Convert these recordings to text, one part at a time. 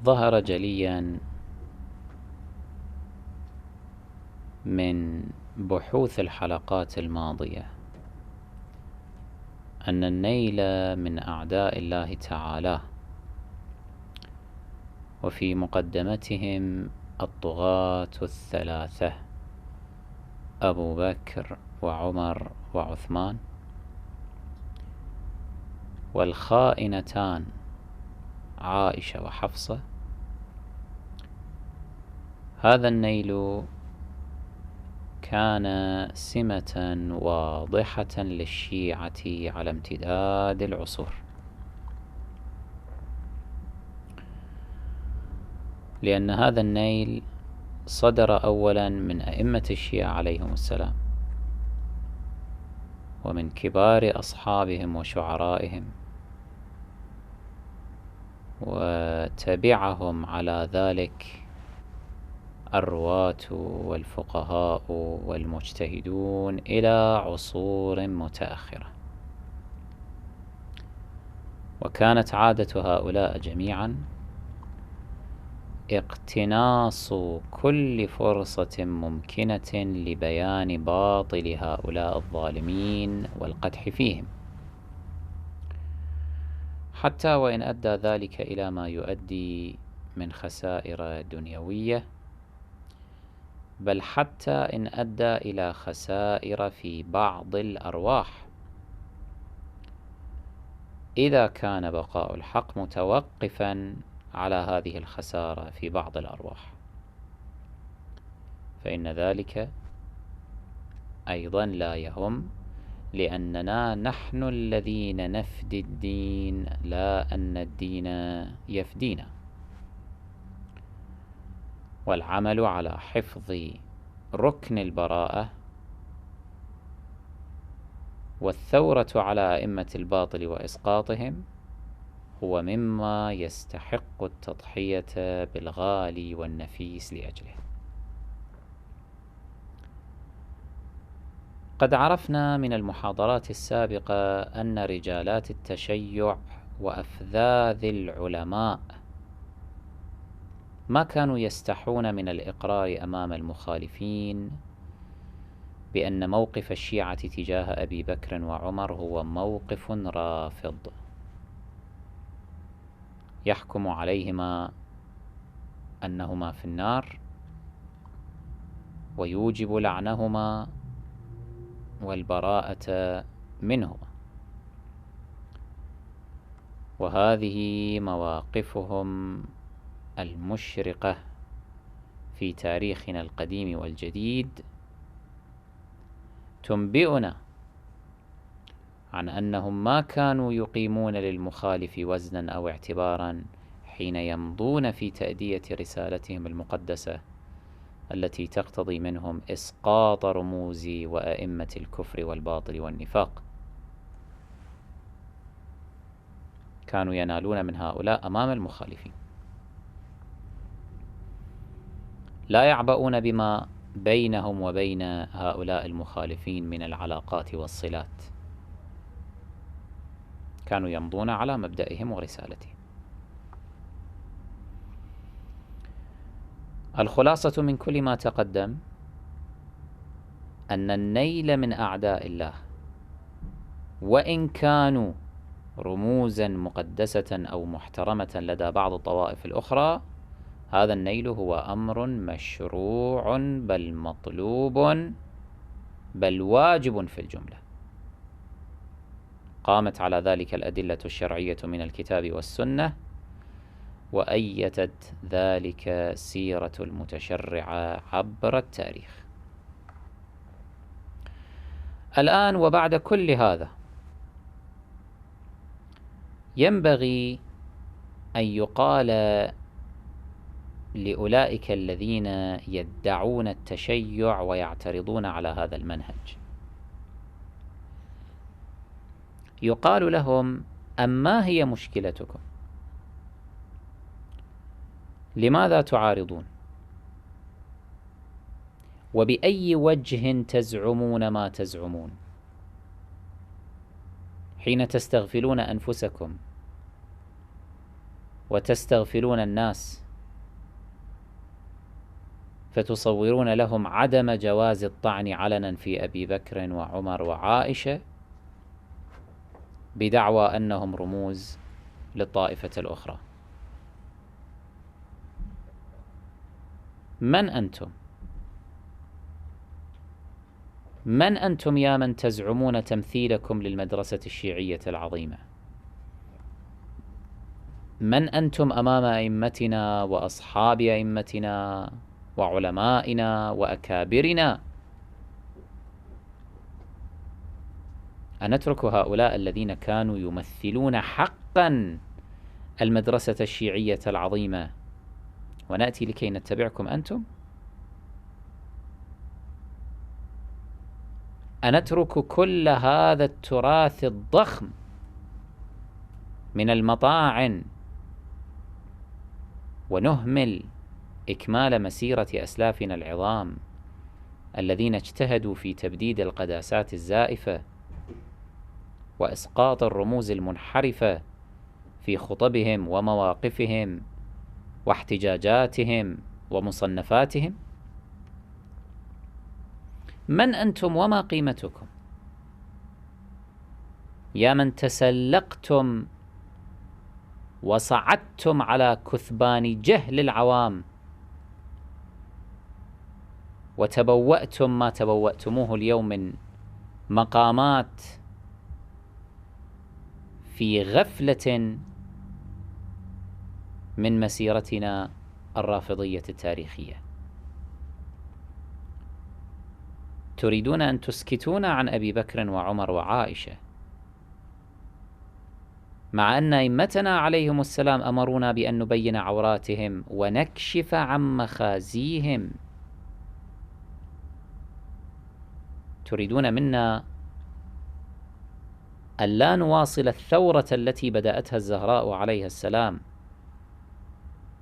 ظهر جليا من بحوث الحلقات الماضية أن النيل من أعداء الله تعالى، وفي مقدمتهم الطغاة الثلاثة أبو بكر وعمر وعثمان، والخائنتان عائشة وحفصة. هذا النيل كان سمة واضحة للشيعة على امتداد العصور، لأن هذا النيل صدر أولا من أئمة الشيعة عليهم السلام، ومن كبار أصحابهم وشعرائهم، وتبعهم على ذلك الرواة والفقهاء والمجتهدون إلى عصور متأخرة. وكانت عادة هؤلاء جميعا اقتناص كل فرصة ممكنة لبيان باطل هؤلاء الظالمين والقدح فيهم، حتى وإن أدى ذلك إلى ما يؤدي من خسائر دنيوية، بل حتى إن أدى إلى خسائر في بعض الأرواح، إذا كان بقاء الحق متوقفا على هذه الخسارة في بعض الأرواح، فإن ذلك أيضا لا يهم، لأننا نحن الذين نفدي الدين، لا أن الدين يفدينا. والعمل على حفظ ركن البراءة والثورة على أئمة الباطل وإسقاطهم هو مما يستحق التضحية بالغالي والنفيس لأجله. قد عرفنا من المحاضرات السابقة أن رجالات التشيع وأفذاذ العلماء ما كانوا يستحون من الإقرار أمام المخالفين بأن موقف الشيعة تجاه أبي بكر وعمر هو موقف رافض يحكم عليهما أنهما في النار، ويوجب لعنهما والبراءة منهما. وهذه مواقفهم المشرقة في تاريخنا القديم والجديد تنبئنا عن أنهم ما كانوا يقيمون للمخالف وزنا أو اعتبارا حين يمضون في تأدية رسالتهم المقدسة التي تقتضي منهم إسقاط رموز وأئمة الكفر والباطل والنفاق. كانوا ينالون من هؤلاء أمام المخالفين، لا يعبؤون بما بينهم وبين هؤلاء المخالفين من العلاقات والصلات، كانوا يمضون على مبدئهم ورسالتهم. الخلاصة من كل ما تقدم أن النيل من أعداء الله، وإن كانوا رموزا مقدسة أو محترمة لدى بعض الطوائف الأخرى، هذا النيل هو أمر مشروع بل مطلوب بل واجب في الجملة. قامت على ذلك الأدلة الشرعية من الكتاب والسنة، وأيدت ذلك سيرة المتشرعة عبر التاريخ. الآن وبعد كل هذا ينبغي أن يقال لأولئك الذين يدعون التشيع ويعترضون على هذا المنهج، يقال لهم: أما هي مشكلتكم؟ لماذا تعارضون؟ وبأي وجه تزعمون ما تزعمون حين تستغفلون أنفسكم وتستغفلون الناس فتصورون لهم عدم جواز الطعن علنا في أبي بكر وعمر وعائشة بدعوى أنهم رموز للطائفة الأخرى. من أنتم؟ من أنتم يا من تزعمون تمثيلكم للمدرسة الشيعية العظيمة؟ من أنتم أمام أئمتنا وأصحاب أئمتنا وعلمائنا وأكابرنا؟ أنترك هؤلاء الذين كانوا يمثلون حقا المدرسة الشيعية العظيمة ونأتي لكي نتبعكم أنتم؟ أنترك كل هذا التراث الضخم من المطاعن ونهمل إكمال مسيرة أسلافنا العظام الذين اجتهدوا في تبديد القداسات الزائفة وإسقاط الرموز المنحرفة في خطبهم ومواقفهم واحتجاجاتهم ومصنفاتهم؟ من أنتم وما قيمتكم يا من تسلقتم وصعدتم على كثبان جهل العوام وتبوأتم ما تبوأتموه اليوم من مقامات في غفلة من مسيرتنا الرافضية التاريخية؟ تريدون أن تسكتونا عن أبي بكر وعمر وعائشة مع أن أئمتنا عليهم السلام أمرونا بأن نبين عوراتهم ونكشف عن مخازيهم. تريدون منا ألا نواصل الثورة التي بدأتها الزهراء عليها السلام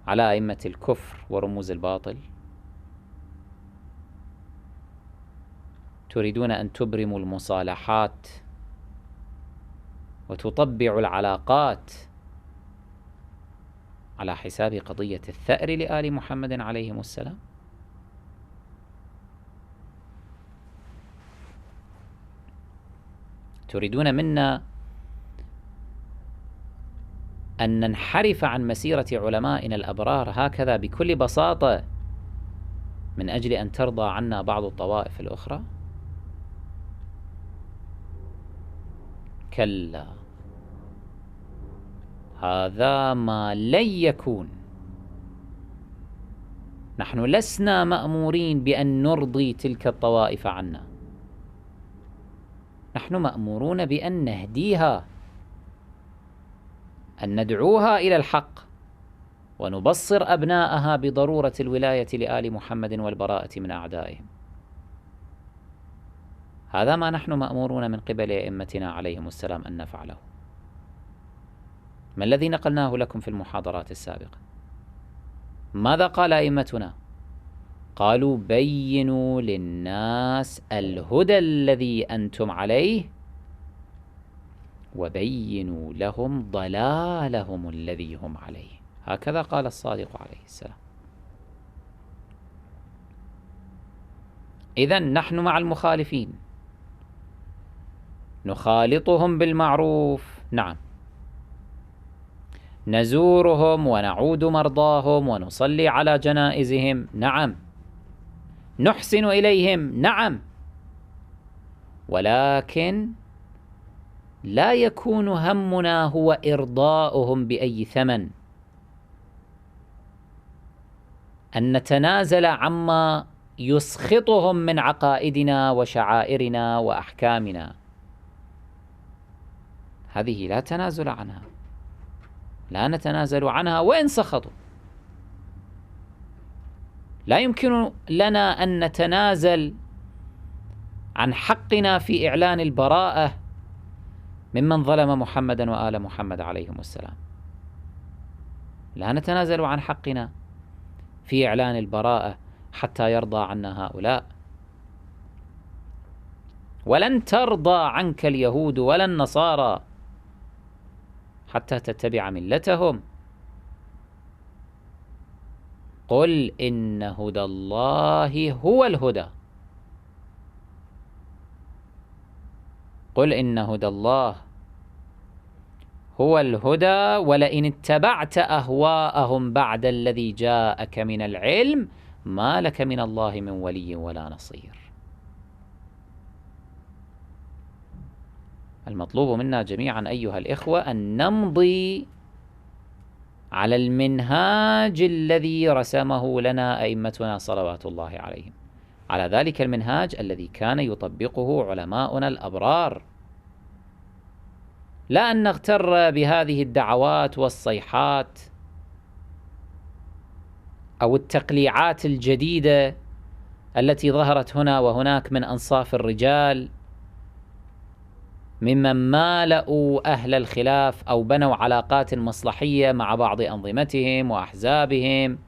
على أئمة الكفر ورموز الباطل؟ تريدون أن تبرموا المصالحات وتطبعوا العلاقات على حساب قضية الثأر لآل محمد عليهم السلام؟ تريدون منا أن ننحرف عن مسيرة علمائنا الأبرار هكذا بكل بساطة من أجل أن ترضى عنا بعض الطوائف الأخرى؟ كلا، هذا ما لن يكون. نحن لسنا مأمورين بأن نرضي تلك الطوائف عنا، نحن مأمورون بأن نهديها، أن ندعوها إلى الحق ونبصر أبناءها بضرورة الولاية لآل محمد والبراءة من أعدائهم. هذا ما نحن مأمورون من قبل أئمتنا عليهم السلام أن نفعله. ما الذي نقلناه لكم في المحاضرات السابقة؟ ماذا قال أئمتنا؟ قالوا بينوا للناس الهدى الذي أنتم عليه وبينوا لهم ضلالهم الذي هم عليه. هكذا قال الصادق عليه السلام. إذن نحن مع المخالفين، نخالطهم بالمعروف، نعم، نزورهم ونعود مرضاهم ونصلي على جنائزهم، نعم، نحسن إليهم، نعم، ولكن لا يكون همنا هو إرضاؤهم بأي ثمن، أن نتنازل عما يسخطهم من عقائدنا وشعائرنا وأحكامنا. هذه لا تنازل عنها، لا نتنازل عنها وإن سخطوا. لا يمكن لنا أن نتنازل عن حقنا في إعلان البراءة ممن ظلم محمدا وآل محمد عليهم السلام. لا نتنازل عن حقنا في إعلان البراءة حتى يرضى عنا هؤلاء. ولن ترضى عنك اليهود ولا النصارى حتى تتبع ملتهم. قل إن هدى الله هو الهدى. قل إن هدى الله هو الهدى ولئن اتبعت أهواءهم بعد الذي جاءك من العلم ما لك من الله من ولي ولا نصير. المطلوب منا جميعا أيها الإخوة أن نمضي على المنهاج الذي رسمه لنا أئمتنا صلوات الله عليهم، على ذلك المنهاج الذي كان يطبقه علماؤنا الأبرار، لا أن نغتر بهذه الدعوات والصيحات أو التقليعات الجديدة التي ظهرت هنا وهناك من أنصاف الرجال ممن مالأوا أهل الخلاف أو بنوا علاقات مصلحية مع بعض أنظمتهم وأحزابهم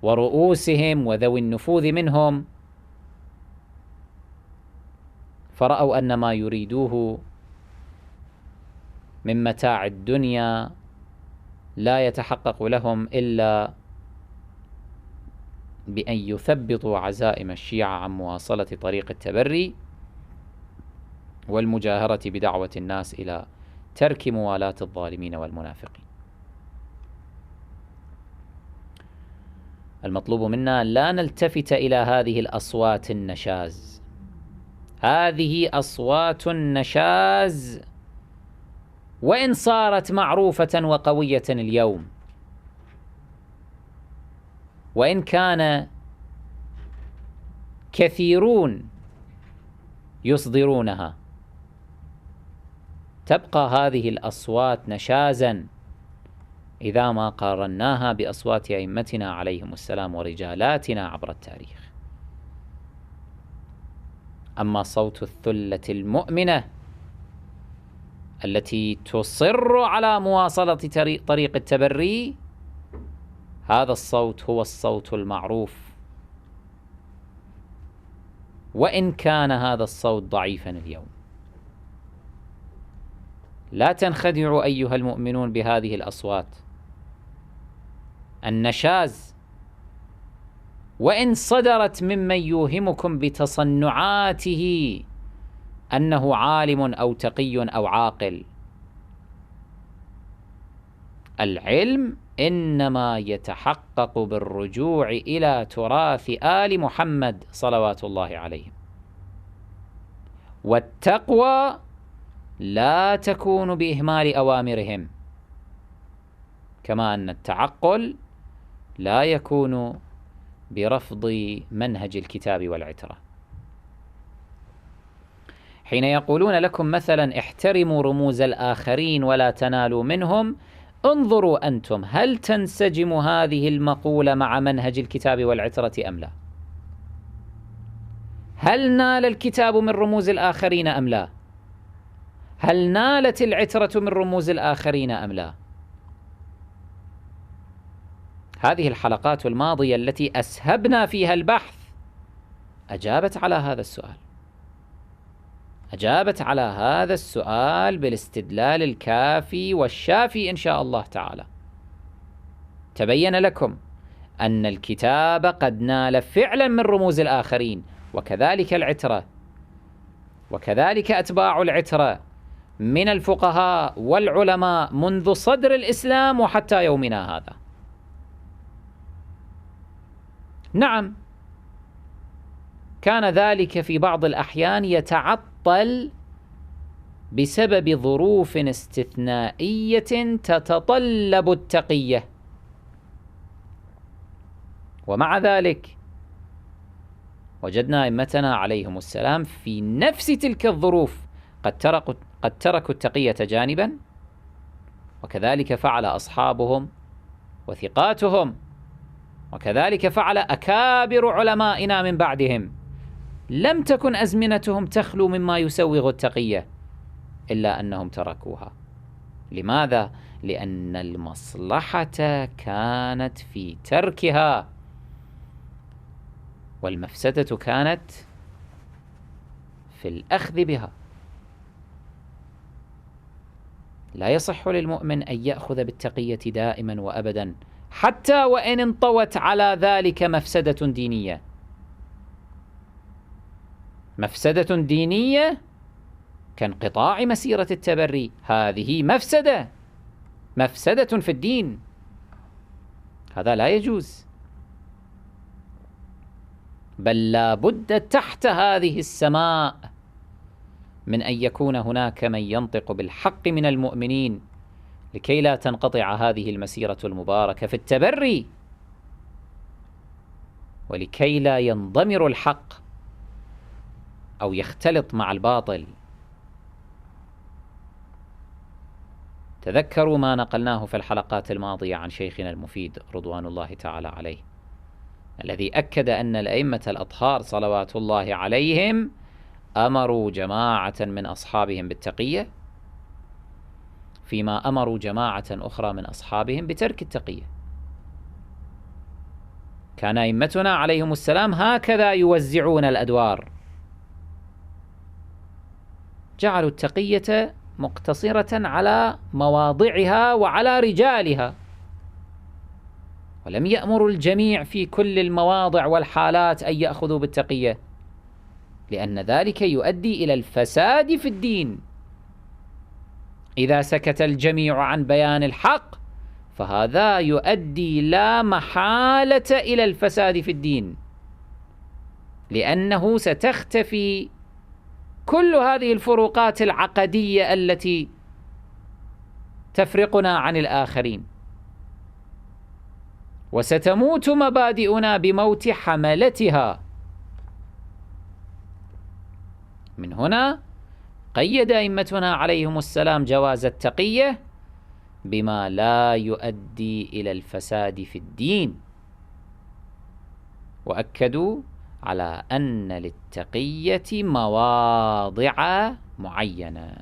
ورؤوسهم وذوي النفوذ منهم، فرأوا أن ما يريدوه من متاع الدنيا لا يتحقق لهم إلا بأن يثبطوا عزائم الشيعة عن مواصلة طريق التبري والمجاهرة بدعوة الناس إلى ترك موالاة الظالمين والمنافقين. المطلوب منا لا نلتفت إلى هذه الأصوات النشاز. هذه أصوات النشاز وإن صارت معروفة وقوية اليوم، وإن كان كثيرون يصدرونها، تبقى هذه الأصوات نشازا إذا ما قارناها بأصوات أئمتنا عليهم السلام ورجالاتنا عبر التاريخ. أما صوت الثلة المؤمنة التي تصر على مواصلة طريق التبري، هذا الصوت هو الصوت المعروف، وإن كان هذا الصوت ضعيفا اليوم. لا تنخدعوا أيها المؤمنون بهذه الأصوات النشاز، وإن صدرت ممن يوهمكم بتصنعاته أنه عالم أو تقي أو عاقل. العلم إنما يتحقق بالرجوع إلى تراث آل محمد صلوات الله عليهم، والتقوى لا تكون بإهمال أوامرهم، كما أن التعقل لا يكون برفض منهج الكتاب والعترة. حين يقولون لكم مثلا احترموا رموز الآخرين ولا تنالوا منهم، انظروا أنتم هل تنسجم هذه المقولة مع منهج الكتاب والعترة أم لا؟ هل نال الكتاب من رموز الآخرين أم لا؟ هل نالت العترة من رموز الآخرين أم لا؟ هذه الحلقات الماضية التي أسهبنا فيها البحث أجابت على هذا السؤال، أجابت على هذا السؤال بالاستدلال الكافي والشافي إن شاء الله تعالى. تبين لكم أن الكتاب قد نال فعلا من رموز الآخرين، وكذلك العترة، وكذلك أتباع العترة من الفقهاء والعلماء منذ صدر الإسلام وحتى يومنا هذا. نعم، كان ذلك في بعض الأحيان يتعطل بسبب ظروف استثنائية تتطلب التقية، ومع ذلك وجدنا أئمتنا عليهم السلام في نفس تلك الظروف قد تركوا التقية جانبا، وكذلك فعل أصحابهم وثقاتهم، وكذلك فعل أكابر علمائنا من بعدهم. لم تكن أزمنتهم تخلو مما يسوغ التقية، إلا أنهم تركوها. لماذا؟ لأن المصلحة كانت في تركها، والمفسدة كانت في الأخذ بها. لا يصح للمؤمن أن يأخذ بالتقية دائما وأبدا حتى وإن انطوت على ذلك مفسدة دينية. مفسدة دينية كانقطاع مسيرة التبري، هذه مفسدة في الدين، هذا لا يجوز. بل لا بد تحت هذه السماء من أن يكون هناك من ينطق بالحق من المؤمنين لكي لا تنقطع هذه المسيرة المباركة في التبري، ولكي لا ينضمر الحق أو يختلط مع الباطل. تذكروا ما نقلناه في الحلقات الماضية عن شيخنا المفيد رضوان الله تعالى عليه، الذي أكد أن الأئمة الأطهار صلوات الله عليهم أمروا جماعة من أصحابهم بالتقية، فيما أمروا جماعة أخرى من أصحابهم بترك التقية. كان أئمتنا عليهم السلام هكذا يوزعون الأدوار، جعلوا التقية مقتصرة على مواضعها وعلى رجالها، ولم يأمروا الجميع في كل المواضع والحالات أن يأخذوا بالتقية، لأن ذلك يؤدي إلى الفساد في الدين. إذا سكت الجميع عن بيان الحق فهذا يؤدي لا محالة إلى الفساد في الدين، لأنه ستختفي كل هذه الفروقات العقدية التي تفرقنا عن الآخرين، وستموت مبادئنا بموت حملتها. من هنا قيد أئمتنا عليهم السلام جواز التقية بما لا يؤدي إلى الفساد في الدين، وأكدوا على أن للتقية مواضع معينة.